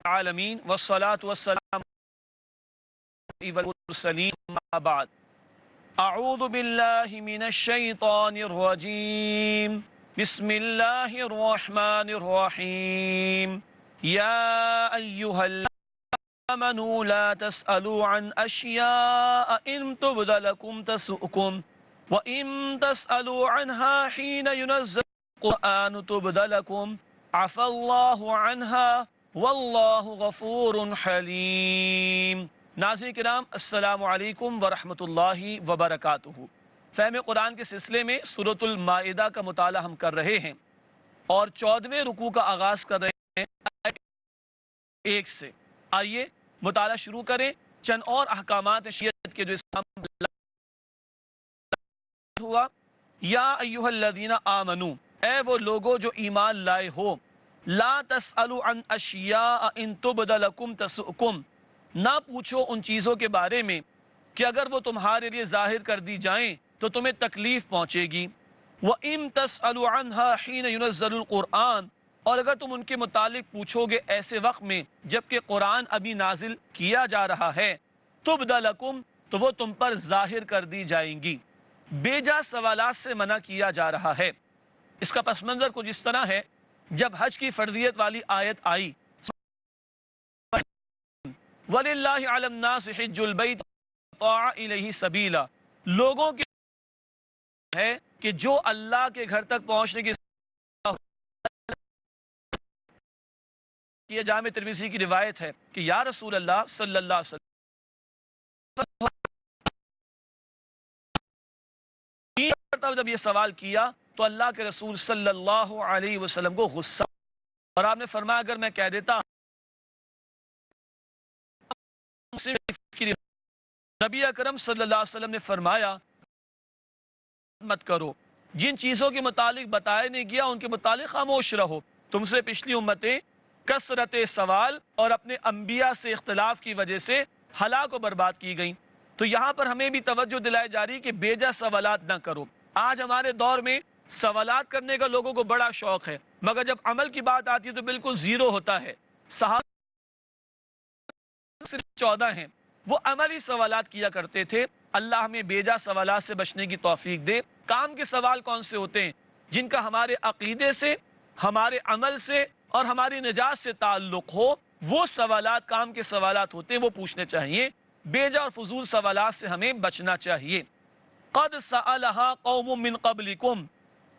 العالمین والصلاة والسلام والمرسلین اما بعد اعوذ باللہ من الشیطان الرجیم بسم اللہ الرحمن الرحیم یا ایہا الذین آمنوا لا تسألوا عن اشیاء ان تبد لکم تسؤکم وَإِن تَسْأَلُوا عَنْهَا حِينَ يُنَزَّلُ الْقُرْآنُ تُبْدَ لَكُمْ عَفَا اللَّهُ عَنْهَا وَاللَّهُ غَفُورٌ حَلِيمٌ۔ ناظرین کرام، السلام علیکم ورحمۃ اللہ وبرکاتہ۔ فہم قرآن کے سلسلے میں سورۃ المائدہ کا مطالعہ ہم کر رہے ہیں اور 14ویں رکوع کا آغاز کر رہے ہیں آیت 1 سے۔ آئیے مطالعہ شروع کریں۔ چند اور احکامات شریعت کے جو اسلام ہوا، یا ایہا الذین آمنو، اے وہ لوگو جو ایمان لائے ہو، لا تسألوا عن اشیاء ان تبد لکم تسؤکم، نہ پوچھو ان چیزوں کے بارے میں کہ اگر وہ تمہارے لیے ظاہر کر دی جائیں تو تمہیں تکلیف پہنچے گی۔ وَإِن تَسْأَلُوا عَنْهَا حِينَ يُنَزَّلُ الْقُرْآنُ، اور اگر تم ان کے متعلق پوچھو گے ایسے وقت میں جبکہ قرآن ابھی نازل کیا جا رہا ہے، تُبْدَ لَكُمْ، تو وہ تم پر ظاہر کر دی جائیں گی۔ بیجا سوالات سے منع کیا جا رہا ہے۔ اس کا پس منظر کچھ اس طرح ہے، جب حج کی فرضیت والی آیت آئی، وَلِلَّهِ عَلَى النَّاسِ حِجُّ الْبَيْتِ مَنِ اسْتَطَاعَ إِلَيْهِ سَبِيلًا، لوگوں کے ہے کہ جو اللہ کے گھر تک پہنچنے کی یہ جامع ترمذی کی روایت ہے کہ یا رسول اللہ صلی اللہ علیہ وسلم، جب یہ سوال کیا تو اللہ کے رسول صلی اللہ علیہ وسلم کو غصہ، اور آپ نے فرمایا اگر میں کہہ دیتا، نبی اکرم صلی اللہ علیہ وسلم نے فرمایا مت کرو، جن چیزوں کے متعلق بتایا نہیں گیا ان کے متعلق خاموش رہو۔ تم سے پچھلی امتیں کثرت سوال اور اپنے انبیاء سے اختلاف کی وجہ سے ہلاک و برباد کی گئیں۔ تو یہاں پر ہمیں بھی توجہ دلائی جا رہی کہ بیجا سوالات نہ کرو۔ آج ہمارے دور میں سوالات کرنے کا لوگوں کو بڑا شوق ہے، مگر جب عمل کی بات آتی ہے تو بالکل زیرو ہوتا ہے۔ صحابہ صرف 14 ہیں، وہ عملی سوالات کیا کرتے تھے۔ اللہ ہمیں بیجا سوالات سے بچنے کی توفیق دے۔ کام کے سوال کون سے ہوتے ہیں؟ جن کا ہمارے عقیدے سے، ہمارے عمل سے اور ہماری نجات سے تعلق ہو، وہ سوالات کام کے سوالات ہوتے ہیں، وہ پوچھنے چاہیے۔ بیجا اور فضول سوالات سے ہمیں بچنا چاہیے۔ قد سألها قوم من قبلکم،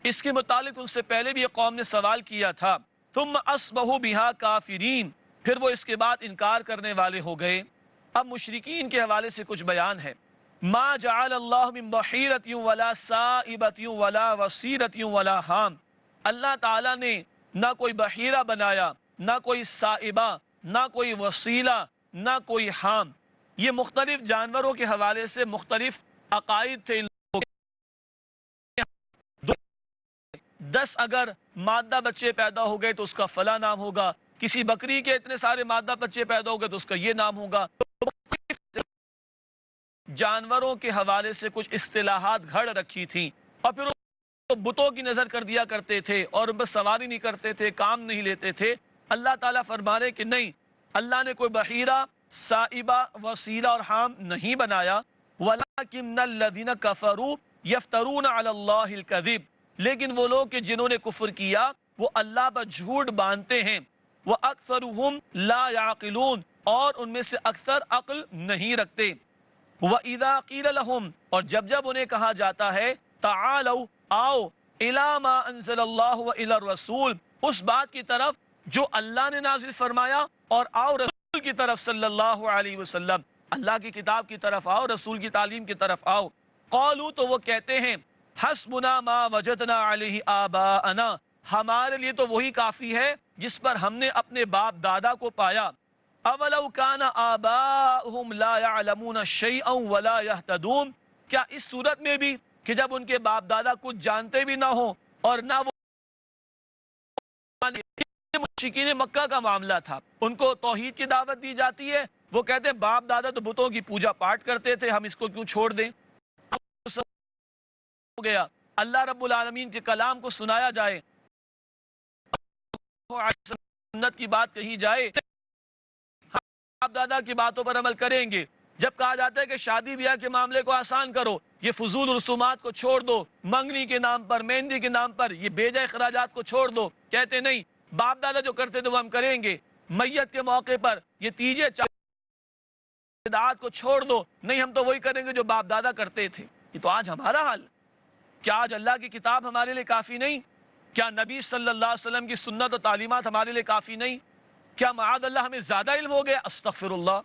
اس کے متعلق ان سے پہلے بھی یہ قوم نے سوال کیا تھا۔ ثم اصبحوا بها کافرین، پھر وہ اس کے بعد انکار کرنے والے ہو گئے۔ اب مشرکین کے حوالے سے کچھ بیان ہے۔ ما جعل اللہ من بحیرۃ ولا سائبۃ ولا وصیلۃ ولا حام، اللہ تعالیٰ نے نہ کوئی بحیرہ بنایا، نہ کوئی سائبہ، نہ کوئی وسیلہ، نہ کوئی حام۔ یہ مختلف جانوروں کے حوالے سے مختلف عقائد تھے۔ 10 اگر مادہ بچے پیدا ہو گئے تو اس کا فلاں نام ہوگا، کسی بکری کے اتنے سارے مادہ بچے پیدا ہو گئے تو اس کا یہ نام ہوگا۔ جانوروں کے حوالے سے کچھ اصطلاحات گھڑ رکھی تھیں، اور پھر وہ بتوں کی نظر کر دیا کرتے تھے اور ان پر سواری نہیں کرتے تھے، کام نہیں لیتے تھے۔ اللہ تعالیٰ فرما رہے کہ نہیں، اللہ نے کوئی بحیرہ، سائبہ، وسیلہ اور حام نہیں بنایا۔ وَلَكِنَّ الَّذِينَ كَفَرُوا يَفْتَرُونَ عَلَى اللَّهِ الْكَذِبَ، لیکن وہ لوگ کہ جنہوں نے کفر کیا وہ اللہ پر جھوٹ باندھتے ہیں۔ وَأَكْثَرُهُمْ لَا يَعْقِلُونَ، اور ان میں سے اکثر عقل نہیں رکھتے۔ وَإِذَا قِيلَ لَهُمْ، اور جب انہیں کہا جاتا ہے تَعَالَوْا، آؤ، إِلَى مَا أَنزَلَ اللَّهُ وَإِلَى الرَّسُولِ، اس بات کی طرف جو اللہ نے نازل فرمایا، اور آؤ رسول کی طرف صلی اللہ علیہ وسلم، اللہ کی کتاب کی طرف آؤ، رسول کی تعلیم کی طرف آؤ۔ قالوا، تو وہ کہتے ہیں حسبنا ما وجدنا علیہ آباءنا، ہمارے لیے تو وہی کافی ہے جس پر ہم نے اپنے باپ دادا کو پایا۔ اولو کان آباؤہم لا یعلمون شیئا ولا یہتدون، کیا اس صورت میں بھی کہ جب ان کے باپ دادا کچھ جانتے بھی نہ ہوں اور نہ وہ، مشرکین مکہ کا معاملہ تھا، ان کو توحید کی دعوت دی جاتی ہے، وہ کہتے ہیں باپ دادا تو بتوں کی پوجا پاٹ کرتے تھے، ہم اس کو کیوں چھوڑ دیں؟ ہو گیا اللہ رب العالمین کے کلام کو سنایا جائے، سنت کی بات کہی جائے، باپ دادا کی باتوں پر عمل کریں گے. جب کہا جاتا ہے کہ شادی بیاہ کے معاملے کو آسان کرو, یہ فضول رسومات کو چھوڑ دو, منگنی کے نام پر, مہندی کے نام پر یہ بے جائے اخراجات کو چھوڑ دو, کہتے نہیں باپ دادا جو کرتے تھے وہ ہم کریں گے. میت کے موقع پر یہ تیجے بدعات کو چھوڑ دو, نہیں ہم تو وہی کریں گے جو باپ دادا کرتے تھے. یہ تو آج ہمارا حال. کیا آج اللہ کی کتاب ہمارے لیے کافی نہیں؟ کیا نبی صلی اللہ علیہ وسلم کی سنت و تعلیمات ہمارے لیے کافی نہیں؟ کیا معاذ اللہ ہمیں زیادہ علم ہو گیا؟ استغفر اللہ.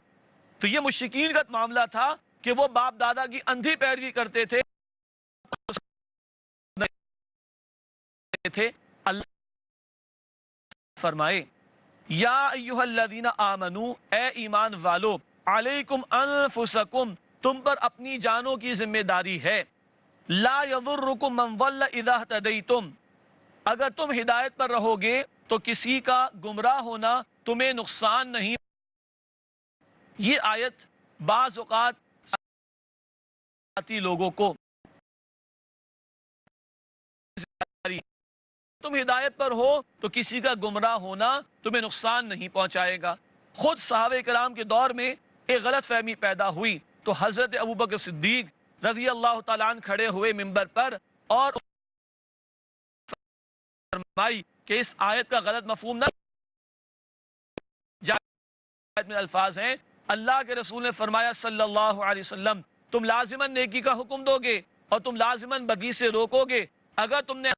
تو یہ مشرکین کا معاملہ تھا کہ وہ باپ دادا کی اندھی پیروی کرتے تھے. اللہ فرمائے یا ایھا الذین آمنو, اے ایمان والو, علیکم انفسکم, تم پر اپنی جانوں کی ذمہ داری ہے. لا یضرکم من ضل اذا اہتدیتم, اگر تم ہدایت پر رہو گے تو کسی کا گمراہ ہونا تمہیں نقصان نہیں. یہ آیت بعض اوقات لوگوں کو تم ہدایت پر ہو تو کسی کا گمراہ ہونا تمہیں نقصان نہیں پہنچائے گا. خود صحابہ کرام کے دور میں ایک غلط فہمی پیدا ہوئی تو حضرت ابوبکر صدیق رضی اللہ تعالیٰ عنہ کھڑے ہوئے منبر پر اور فرمائی کہ اس آیت کا غلط مفہوم نہ آیت میں الفاظ ہیں, اللہ کے رسول نے فرمایا صلی اللہ علیہ وسلم تم لازماً نیکی کا حکم دو گے اور تم لازماً بدی سے روکو گے. اگر تم نے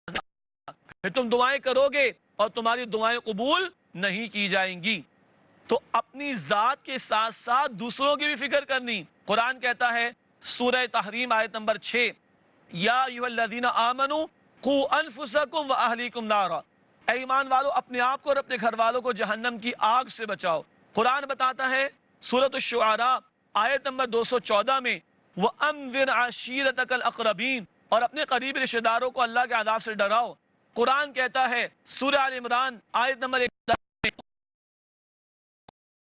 پھر تم دعائیں کرو گے اور تمہاری دعائیں قبول نہیں کی جائیں گی. تو اپنی ذات کے ساتھ ساتھ دوسروں کی بھی فکر کرنی. قرآن کہتا ہے سورہ تحریم آیت نمبر 6, یا ایھا الذین آمنوا قوا انفسکم واہلیکم نارا, اے ایمان والو اپنے آپ کو اور اپنے گھر والوں کو جہنم کی آگ سے بچاؤ. قرآن بتاتا ہے سورۃ الشعراء آیت نمبر 214 میں وَأَنذِرْ عَشِيرَتَكَ الْأَقْرَبِينَ, اور اپنے قریب رشتہ داروں کو اللہ کے عذاب سے ڈراؤ. قرآن کہتا ہے سورہ آل عمران آیت نمبر 1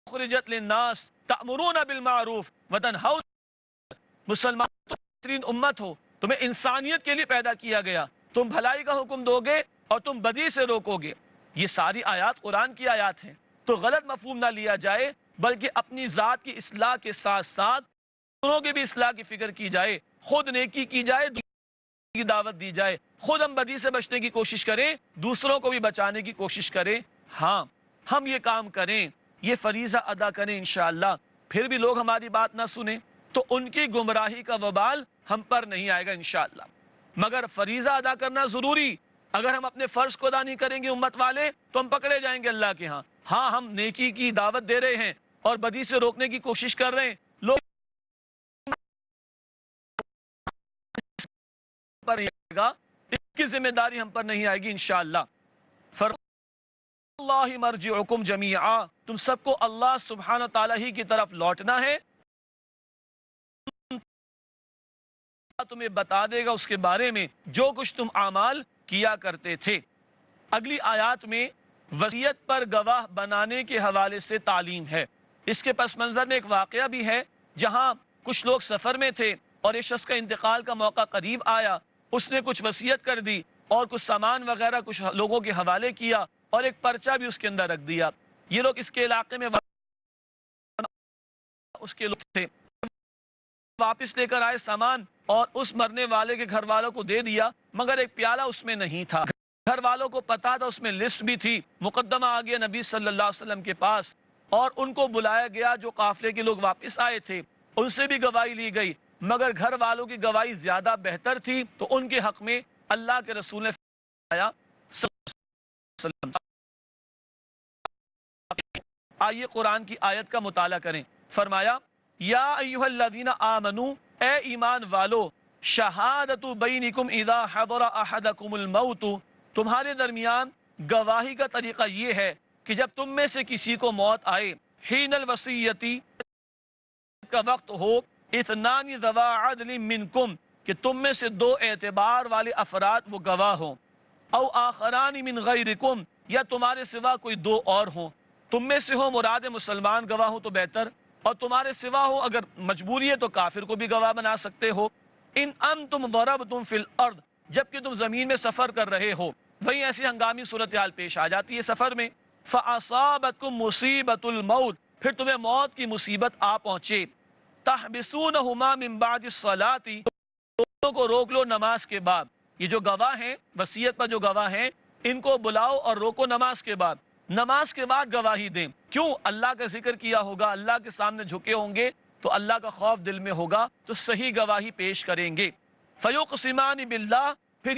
اخرجت للناس تأمرون بالمعروف وتنہون, مسلمان تم بہترین امت ہو, تمہیں انسانیت کے لیے پیدا کیا گیا, تم بھلائی کا حکم دو گے اور تم بدی سے روکو گے. یہ ساری آیات قرآن کی آیات ہیں, تو غلط مفہوم نہ لیا جائے بلکہ اپنی ذات کی اصلاح کے ساتھ ساتھ دوسروں کی بھی اصلاح کی فکر کی جائے, خود نیکی کی جائے, دوسروں کی دعوت دی جائے, خود ہم بدی سے بچنے کی کوشش کریں, دوسروں کو بھی بچانے کی کوشش کریں. ہاں ہم یہ کام کریں, یہ فریضہ ادا کریں انشاءاللہ, پھر بھی لوگ ہماری بات نہ سنیں تو ان کی گمراہی کا وبال ہم پر نہیں آئے گا انشاءاللہ. مگر فریضہ ادا کرنا ضروری, اگر ہم اپنے فرض کو ادا نہیں کریں گے امت والے تو ہم پکڑے جائیں گے اللہ کے ہاں. ہاں ہم نیکی کی دعوت دے رہے ہیں اور بدی سے روکنے کی کوشش کر رہے ہیں, لوگ پر آئے گا, اس کی ذمہ داری ہم پر نہیں آئے گی انشاءاللہ. اللہ مرجعکم جمیعا, تم سب کو اللہ سبحانہ تعالیٰ ہی کی طرف لوٹنا ہے, تمہیں بتا دے گا اس کے بارے میں جو کچھ تم اعمال کیا کرتے تھے. اگلی آیات میں وصیت پر گواہ بنانے کے حوالے سے تعلیم ہے. اس کے پس منظر میں ایک واقعہ بھی ہے جہاں کچھ لوگ سفر میں تھے اور ایک شخص کا انتقال کا موقع قریب آیا, اس نے کچھ وصیت کر دی اور کچھ سامان وغیرہ کچھ لوگوں کے حوالے کیا اور ایک پرچہ بھی اس کے اندر رکھ دیا. یہ لوگ اس کے علاقے میں اس کے لوگ تھے, واپس لے کر آئے سامان اور اس مرنے والے کے گھر والوں کو دے دیا, مگر ایک پیالہ اس میں نہیں تھا. گھر والوں کو پتا تھا, اس میں لسٹ بھی تھی. مقدمہ آ گیا نبی صلی اللہ علیہ وسلم کے پاس اور ان کو بلایا گیا. جو قافلے کے لوگ واپس آئے تھے ان سے بھی گواہی لی گئی, مگر گھر والوں کی گواہی زیادہ بہتر تھی, تو ان کے حق میں اللہ کے رسول نے فرمایا صلی اللہ علیہ وسلم. آئیے قرآن کی آیت کا مطالعہ کریں. فرمایا یا ایھا الذین آمنو, اے ایمان والو, شہادت بینکم اذا حضر احدکم الموت, تمہارے درمیان گواہی کا طریقہ یہ ہے کہ جب تم میں سے کسی کو موت آئے, حین الوصیتی کا وقت ہو, اثنان ذوا عدل منکم, کہ تم میں سے دو اعتبار والے افراد وہ گواہ ہوں, او آخران من غیرکم, یا تمہارے سوا کوئی دو اور ہوں. تم میں سے ہو مراد مسلمان گواہ ہو تو بہتر, اور تمہارے سوا ہو اگر مجبوری ہے تو کافر کو بھی گواہ بنا سکتے ہو. ان انتم ضربتم فی الارض, جبکہ تم زمین میں سفر کر رہے ہو. وہیں ایسی ہنگامی صورتحال پیش آ جاتی ہے سفر میں, فَأَصَابَتْكُمْ مُصِيبَةُ الْمَوْتِ، پھر تمہیں موت کی مصیبت آ پہنچے، تَحْبِسُونَهُمَا مِن بَعْدِ الصَّلَاةِ، دونوں کو روک لو نماز کے بعد۔ یہ جو گواہ ہیں، وصیت پر جو گواہ ہیں، ان کو بلاؤ اور روکو نماز کے بعد، نماز کے بعد گواہی دیں۔ کیوں؟ اللہ کا ذکر کیا ہوگا، اللہ کے سامنے جھکے ہوں گے تو اللہ کا خوف دل میں ہوگا، تو صحیح گواہی پیش کریں گے۔ فَيُقْسِمَانِ بِاللَّهِ، پھر